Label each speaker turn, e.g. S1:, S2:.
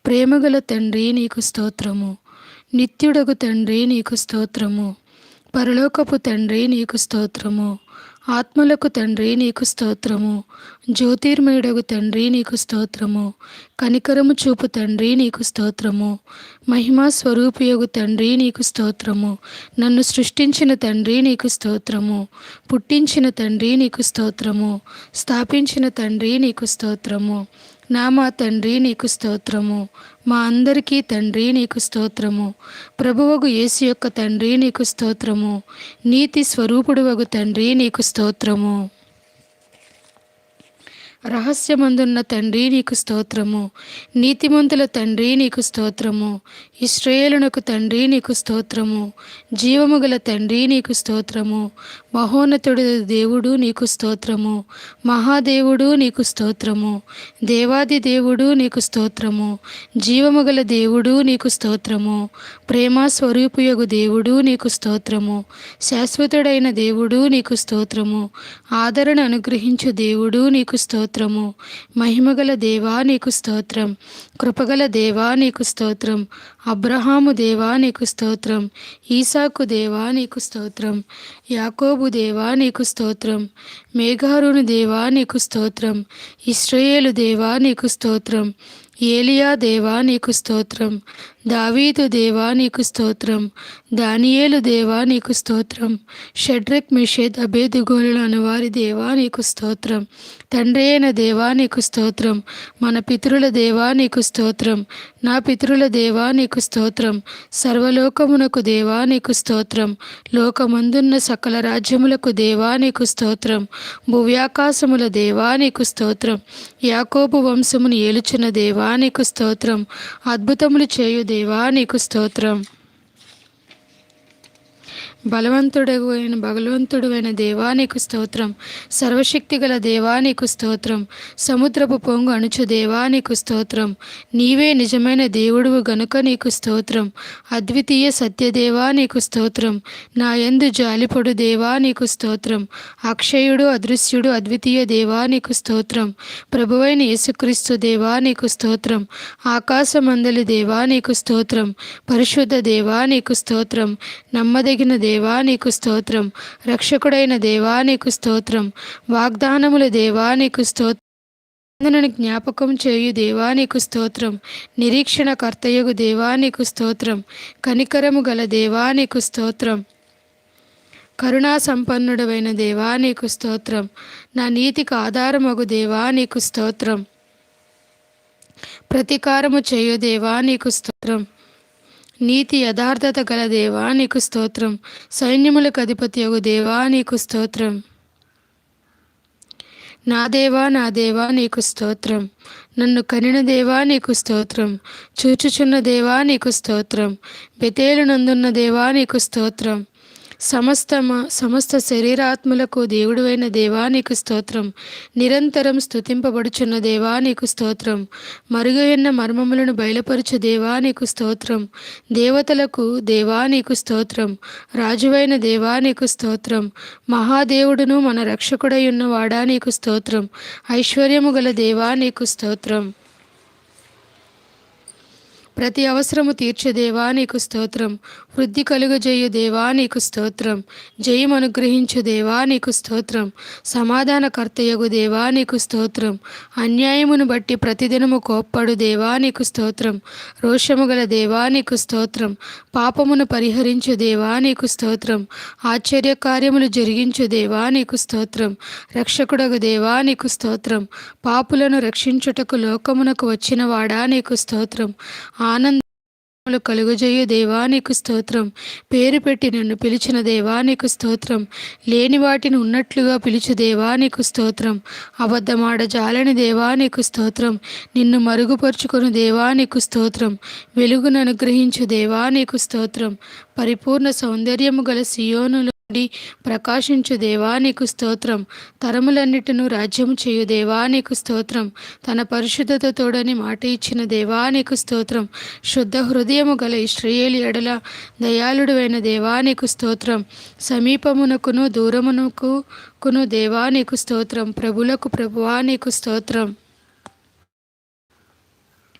S1: ప్రేమగల తండ్రి నీకు స్తోత్రము. నిత్యుడగు తండ్రి నీకు స్తోత్రము. పరలోకపు తండ్రి నీకు స్తోత్రము. ఆత్మలకు తండ్రి నీకు స్తోత్రము. జ్యోతిర్మయుడగు తండ్రి నీకు స్తోత్రము. కనికరము చూపు తండ్రి నీకు స్తోత్రము. మహిమా స్వరూపియగు తండ్రి నీకు స్తోత్రము. నన్ను సృష్టించిన తండ్రి నీకు స్తోత్రము. పుట్టించిన తండ్రి నీకు స్తోత్రము. స్థాపించిన తండ్రి నీకు స్తోత్రము. మా తండ్రి నీకు స్తోత్రము. మా అందరికీ తండ్రి నీకు స్తోత్రము. ప్రభువగు యేసు యొక్క తండ్రి నీకు స్తోత్రము. నీతి స్వరూపుడువగు తండ్రి నీకు స్తోత్రము. రహస్యమందున్న తండ్రి నీకు స్తోత్రము. నీతిమంతుల తండ్రి నీకు స్తోత్రము. ఇశ్రాయేలునకు తండ్రి నీకు స్తోత్రము. జీవము గల తండ్రి నీకు స్తోత్రము. మహోన్నతుడు దేవుడు నీకు స్తోత్రము. మహాదేవుడు నీకు స్తోత్రము. దేవాది దేవుడు నీకు స్తోత్రము. జీవము గల దేవుడు నీకు స్తోత్రము. ప్రేమ స్వరూపుయగు దేవుడు నీకు స్తోత్రము. శాశ్వతుడైన దేవుడు నీకు స్తోత్రము. ఆదరణ అనుగ్రహించు దేవుడు నీకు స్తోత్రము. మహిమగల దేవా నీకు స్తోత్రం. కృపగల దేవా నీకు స్తోత్రం. అబ్రహాము దేవా నీకు స్తోత్రం. ఈసాకు దేవా నీకు స్తోత్రం. యాకోబు దేవా నీకు స్తోత్రం. మేఘారును దేవా నీకు స్తోత్రం. ఇశ్రాయేలు దేవా నీకు స్తోత్రం. ఏలియా దేవా నీకు స్తోత్రం. దావీదు దేవా నీకు స్తోత్రం. దానియేలు దేవా నీకు స్తోత్రం. షడ్రక్ మెషేద్ అబేదుగోలు అనువారి దేవా నీకు స్తోత్రం. తండ్రి అయిన దేవా నీకు స్తోత్రం. మన పితరుల దేవా నీకు స్తోత్రం. నా పితరుల దేవా నీకు స్తోత్రం. సర్వలోకమునకు దేవా నీకు స్తోత్రం. లోకమందున్న సకల రాజ్యములకు దేవా నీకు స్తోత్రం. భువ్యాకాశముల దేవా నీకు స్తోత్రం. యాకోబు వంశమును ఏలుచున్న దేవా నీకు స్తోత్రం. అద్భుతములు చేయు దేవా నీకు స్తోత్రం. బలవంతుడైన దేవా నీకు స్తోత్రం. సర్వశక్తి గల దేవా నీకు స్తోత్రం. సముద్రపు పొంగు అణుచు దేవా నీకు స్తోత్రం. నీవే నిజమైన దేవుడువు గనుక నీకు స్తోత్రం. అద్వితీయ సత్యదేవా నీకు స్తోత్రం. నా యందు జాలిపడు దేవా నీకు స్తోత్రం. అక్షయుడు అదృశ్యుడు అద్వితీయ దేవా నీకు స్తోత్రం. ప్రభువైన యేసుక్రీస్తు దేవా నీకు స్తోత్రం. ఆకాశమందలి దేవా నీకు స్తోత్రం. పరిశుద్ధ దేవా నీకు స్తోత్రం. నమ్మదగిన దేవా నీకు స్తోత్రం. రక్షకుడైన దేవా నీకు స్తోత్రం. వాగ్దానముల దేవా నీకు స్తోత్రం. జ్ఞాపకం చేయు దేవా నీకు స్తోత్రం. నిరీక్షణ కర్తయగు దేవా నీకు స్తోత్రం. కనికరము గల దేవా నీకు స్తోత్రం. కరుణా సంపన్నుడవైన దేవా నీకు స్తోత్రం. నా నీతికి ఆధారమగు దేవా నీకు స్తోత్రం. ప్రతీకారము చేయు దేవా నీకు స్తోత్రం. నీతి యథార్థత గల దేవా నీకు స్తోత్రం. సైన్యములకు అధిపతియగు దేవా నీకు స్తోత్రం. నా దేవా నీకు స్తోత్రం. నన్ను కనిన దేవా నీకు స్తోత్రం. చూచుచున్న దేవా నీకు స్తోత్రం. బెతేలు నందున్న దేవా నీకు స్తోత్రం. సమస్త శరీరాత్మలకు దేవుడువైన దేవా నీకు స్తోత్రం. నిరంతరం స్తుతింపబడుచున్న దేవా నీకు స్తోత్రం. మరుగైన మర్మములను బయలుపరచు దేవా నీకు స్తోత్రం. దేవతలకు దేవా నీకు స్తోత్రం. రాజువైన దేవా నీకు స్తోత్రం. మహాదేవుడును మన రక్షకుడై ఉన్నవాడా నీకు స్తోత్రం. ఐశ్వర్యము గల దేవా నీకు స్తోత్రం. ప్రతి అవసరము తీర్చే దేవా నీకు స్తోత్రం. వృద్ధి కలుగజేయు దేవా నీకు స్తోత్రం. జయం అనుగ్రహించు దేవా నీకు స్తోత్రం. సమాధానకర్తయగు దేవా నీకు స్తోత్రం. అన్యాయమును బట్టి ప్రతిదినము కోప్పడు దేవా నీకు స్తోత్రం. రోషము గల దేవా నీకు స్తోత్రం. పాపమును పరిహరించు దేవా నీకు స్తోత్రం. ఆశ్చర్యకార్యములు జరిగించు దేవా నీకు స్తోత్రం. రక్షకుడగు దేవా నీకు స్తోత్రం. పాపులను రక్షించుటకు లోకమునకు వచ్చిన వాడా నీకు స్తోత్రం. ఆనందములు కలుగజేయు దేవా నీకు స్తోత్రం. పేరు పెట్టి నన్ను పిలిచిన దేవా నీకు స్తోత్రం. లేని వాటిని ఉన్నట్లుగా పిలుచు దేవా నీకు స్తోత్రం. అబద్ధమాడ జాలని దేవా నీకు స్తోత్రం. నిన్ను మరుగుపరుచుకొను దేవా నీకు స్తోత్రం. వెలుగును అనుగ్రహించు దేవా నీకు స్తోత్రం. పరిపూర్ణ సౌందర్యము గల సియోనులో ప్రకాశించు దేవా నీకు స్తోత్రం. తరములన్నిటిను రాజ్యము చేయు దేవా నీకు స్తోత్రం. తన పరిశుద్ధత తోడని మాట ఇచ్చిన దేవా నీకు స్తోత్రం. శుద్ధ హృదయము గల ఇశ్రాయేలు ఎడల దయాళుడైన దేవా నీకు స్తోత్రం. సమీపమునకును దూరమునకును దేవా నీకు స్తోత్రం. ప్రభులకు ప్రభువా నీకు స్తోత్రం.